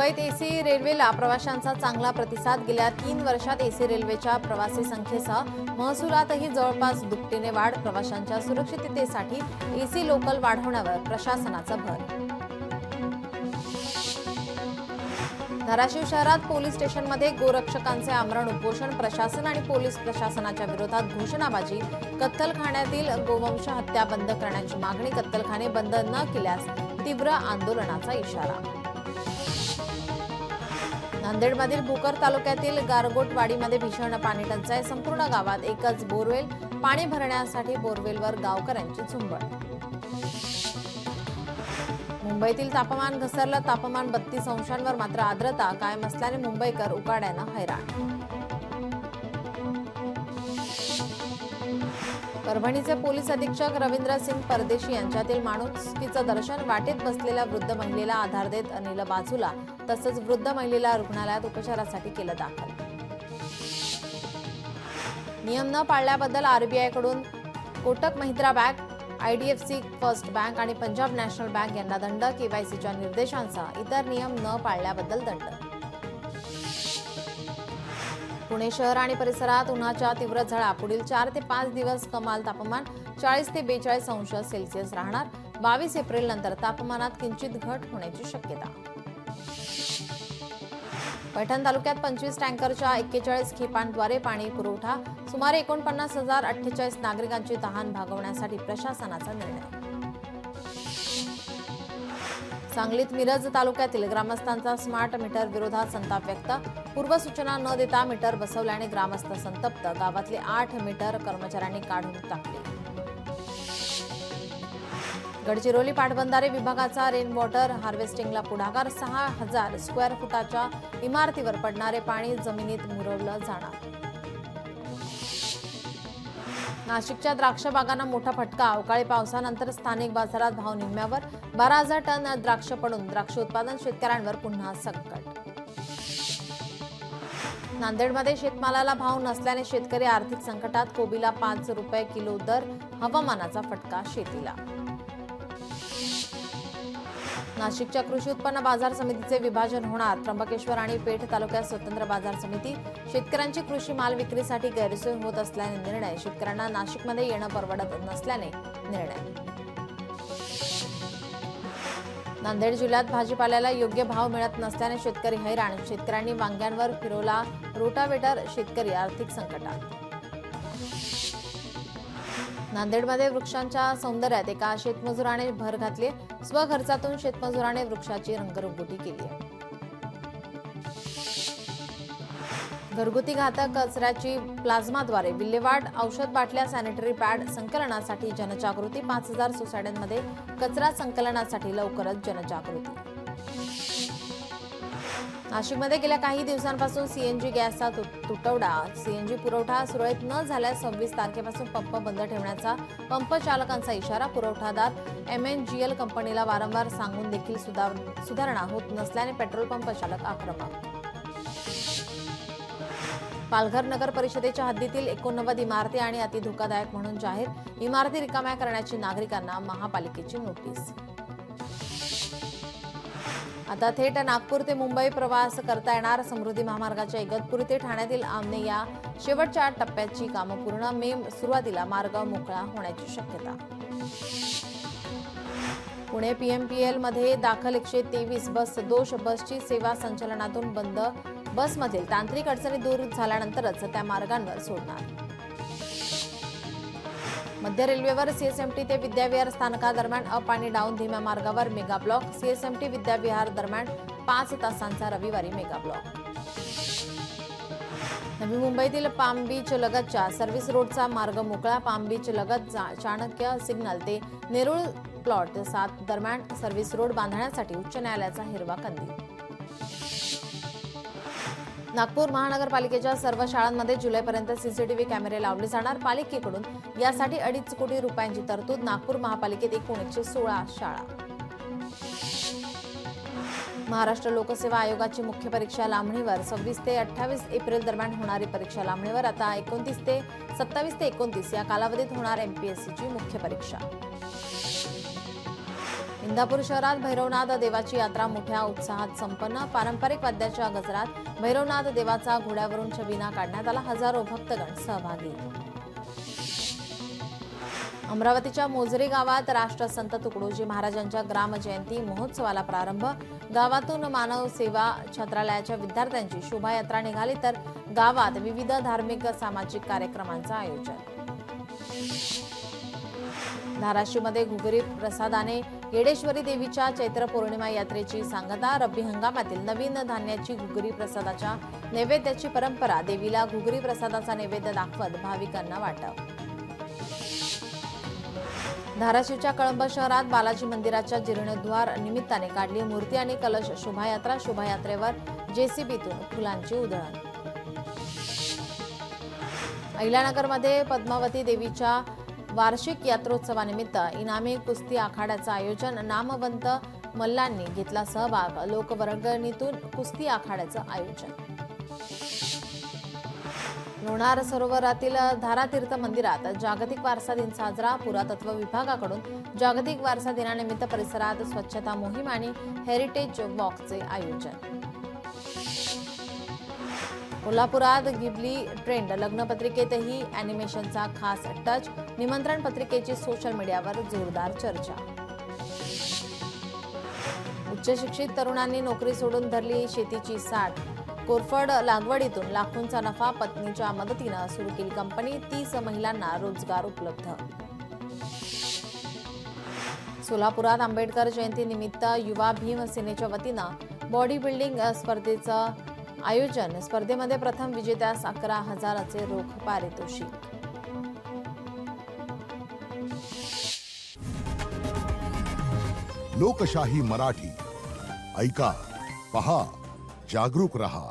मुंबईत एसी रेल्वेला प्रवाशांचा चांगला प्रतिसाद। गेल्या 3 वर्षात एसी रेल्वेच्या प्रवासी संख्येसह महसुलातही जवळपास दुपटीने वाढ। प्रवाशांच्या सुरक्षिततेसाठी एसी लोकल वाढवण्यावर प्रशासनाचा भर। धाराशिव शहरात पोलीस स्टेशनमध्ये गोरक्षकांचे आमरण उपोषण। प्रशासन आणि पोलीस प्रशासनाच्या विरोधात घोषणाबाजी। कत्तलखान्यातील गोवंश हत्या बंद करण्याची मागणी। कत्तलखाने बंद न केल्यास तीव्र आंदोलनाचा इशारा। नांदेडमधील भोकर तालुक्यातील गारगोटवाडीमध्ये भीषण पाणी टंचाई। संपूर्ण गावात एकच बोरवेल। पाणी भरण्यासाठी बोरवेलवर गावकऱ्यांची झुंबड। मुंबईतील तापमान घसरलं। तापमान 32 अंशांवर, मात्र आर्द्रता कायम असल्याने मुंबईकर उकाड्यानं हैराण। परभणीचे पोलीस अधीक्षक रवींद्र सिंग परदेशी यांच्यातील माणुसकीचं दर्शन। वाटेत बसलेल्या वृद्ध महिलेला आधार देत नेलं बाजूला, तसंच वृद्ध महिलेला रुग्णालयात उपचारासाठी केलं दाखल। नियम न पाळल्याबद्दल आरबीआयकडून Kotak Mahindra bank, IDFC first bank आणि पंजाब नॅशनल बँक यांना दंड। केवायसीच्या निर्देशांसह इतर नियम न पाळल्याबद्दल दंड। पुणे शहर आणि परिसरात उन्हाच्या तीव्र झळा। पुढील 4 ते 5 दिवस कमाल तापमान 40 ते 42 अंश सेल्सिअस राहणार। 22 एप्रिल नंतर तापमानात किंचित घट होण्याची शक्यता। पैठण तालुक्यात 25 टँकरच्या 41 खेपांद्वारे पाणी पुरवठा। सुमारे 49,048 नागरिकांची तहान भागवण्यासाठी प्रशासनाचा निर्णय। सांगलीत मिरज तालुक्यातील ग्रामस्थांचा स्मार्ट मीटर विरोधात संताप व्यक्त। पूर्वसूचना न देता मीटर बसवल्याने ग्रामस्थ संतप्त। गावातले 8 मीटर कर्मचाऱ्यांनी काढून टाकले। गडचिरोली पाटबंधारे विभागाचा रेन वॉटर हार्वेस्टिंगला पुढाकार। 6,000 स्क्वेअर फुटाच्या इमारतीवर पडणारे पाणी जमिनीत मुरवलं जाणार। नाशिकच्या द्राक्ष बागांना मोठा फटका। अवकाळी पावसानंतर स्थानिक बाजारात भाव निम्म्यावर। 12,000 टन द्राक्ष पडून द्राक्ष उत्पादन शेतकऱ्यांवर पुन्हा संकट। नांदेडमध्ये शेतमालाला भाव नसल्याने शेतकरी आर्थिक संकटात। कोबीला 5 रुपये किलो दर। हवामानाचा फटका शेतीला। नाशिकच्या कृषी उत्पन्न बाजार समितीचे विभाजन होणार। त्र्यंबकेश्वर आणि पेठ तालुक्यात स्वतंत्र बाजार समिती। शेतकऱ्यांची कृषी माल विक्रीसाठी गैरसोय होत असल्याने निर्णय। शेतकऱ्यांना नाशिकमध्ये येणं परवडत नसल्याने निर्णय। नांदेड जिल्ह्यात भाजीपाल्याला योग्य भाव मिळत नसल्याने शेतकरी हैराण। शेतकऱ्यांनी वांग्यांवर फिरवला रोटावेटर। शेतकरी आर्थिक संकटात। नांदेडमध्ये वृक्षांच्या सौंदर्यात एका शेतमजुराने भर घातली। स्वखर्चातून शेतमजुराने वृक्षाची रंगरंगोटी केली आहे। घरगुती घातक कचऱ्याची प्लाझ्माद्वारे विल्हेवाट। औषध बाटल्या, सॅनिटरी पॅड संकलनासाठी जनजागृती। 5,000 सोसायट्यांमध्ये कचरा संकलनासाठी लवकरच जनजागृती। नाशिकमध्ये गेल्या काही दिवसांपासून सीएनजी गॅसचा तुटवडा। सीएनजी पुरवठा सुरळीत न झाल्यास 26 तारखेपासून पंप बंद ठेवण्याचा पंप चालकांचा इशारा। पुरवठादार MNGL कंपनीला वारंवार सांगून देखील सुधारणा होत नसल्याने पेट्रोल पंप चालक आक्रमक। पालघर नगर परिषदेच्या हद्दीतील 89 इमारती आणि अति धोकादायक म्हणून जाहीर। इमारती रिकाम्या करण्याची नागरिकांना महापालिकेची नोटीस। आता थेट नागपूर ते मुंबई प्रवास करता येणार। समृद्धी महामार्गाच्या इगतपुरी ते ठाण्यातील आमने या शेवटच्या टप्प्याची कामं पूर्ण। मे सुरुवातीला मार्ग मोकळा होण्याची शक्यता। पुणे PMPL मध्ये दाखल 123 बस दोष। बसची सेवा संचलनातून बंद। बसमधील तांत्रिक अडचणी दूर झाल्यानंतरच त्या मार्गांवर सोडणार। मध्य रेल्वेवर CSMT ते विद्याविहार स्थानकादरम्यान अप आणि डाऊन धीम्या मार्गावर मेगा ब्लॉक। CSMT विद्याविहार दरम्यान 5 तासांचा रविवारी मेगा ब्लॉक। नवी मुंबईतील पाम बीच लगतच्या सर्व्हिस रोडचा मार्ग मोकळा। पाम बीच लगत चाणक्य सिग्नल ते नेरुळ प्लॉट 7 दरम्यान सर्व्हिस रोड बांधण्यासाठी उच्च न्यायालयाचा हिरवा कंदील। नागपूर महानगरपालिकेच्या सर्व शाळांमध्ये जुलैपर्यंत CCTV कॅमेरे लावले जाणार। पालिकेकडून यासाठी 2.5 कोटी रुपयांची तरतूद। नागपूर महापालिकेत एकूण 116 शाळा। महाराष्ट्र लोकसेवा आयोगाची मुख्य परीक्षा लांबणीवर। 26 ते 28 एप्रिल दरम्यान होणारी परीक्षा लांबणीवर। आता 27 ते 29 या कालावधीत होणार MPSCची मुख्य परीक्षा। इंदापूर शहरात भैरवनाथ देवाची यात्रा मोठ्या उत्साहात संपन्न. पारंपरिक वाद्याच्या गजरात भैरवनाथ देवाचा घोड्यावरून छबिना काढण्यात आला. हजारो भक्तगण सहभागी. अमरावतीच्या मोझरी गावात राष्ट्रसंत तुकडोजी महाराजांच्या ग्रामजयंती महोत्सवाला प्रारंभ. गावातून मानव सेवा छत्रालयाच्या विद्यार्थ्यांची शोभायात्रा निघाली, तर गावात विविध धार्मिक सामाजिक कार्यक्रमांचं आयोजन. धाराशिवमध्ये घुगरी प्रसादाने येडेश्वरी देवीच्या चैत्र पौर्णिमा यात्रेची सांगता. रब्बी हंगामातील नवीन धान्याची घुगरी प्रसादाच्या नैवेद्याची परंपरा. देवीला घुगरी प्रसादाचा नैवेद्य दाखवत भाविकांना वाटप. धाराशिवच्या कळंब शहरात बालाजी मंदिराच्या जीर्णोद्धार निमित्ताने काढली मूर्ती आणि कलश शोभायात्रा. शोभायात्रेवर जेसीबीतून फुलांची उधळण. अहिल्यानगरमध्ये पद्मावती देवीच्या वार्षिक यात्रोत्सवानिमित्त इनामी कुस्ती आखाड्याचं आयोजन. नामवंत मल्लांनी घेतला सहभाग. लोकवर्गणीतून कुस्ती आखाड्याचं आयोजन. लोणार सरोवरातील धारातीर्थ मंदिरात जागतिक वारसा दिन साजरा. पुरातत्व विभागाकडून जागतिक वारसा दिनानिमित्त परिसरात स्वच्छता मोहीम आणि हेरिटेज वॉकचे आयोजन. कोल्हापुरात गिबली ट्रेंड लग्नपत्रिकेतही अॅनिमेशनचा खास टच. निमंत्रण पत्रिकेची सोशल मीडियावर जोरदार चर्चा. उच्च शिक्षित तरुणांनी नोकरी सोडून धरली शेतीची साठ. कोरफड लागवडीतून लाखोंचा नफा. पत्नीच्या मदतीनं सुरू केली कंपनी. 30 महिलांना रोजगार उपलब्ध. सोलापुरात आंबेडकर जयंतीनिमित्त युवा भीम सेनेच्या वतीनं बॉडी बिल्डिंग स्पर्धेचं आयोजन. स्पर्धेमध्ये प्रथम विजेत्यास 11,000चे रोख पारितोषिक. लोकशाही मराठी ऐका, पहा, जागरूक रहा.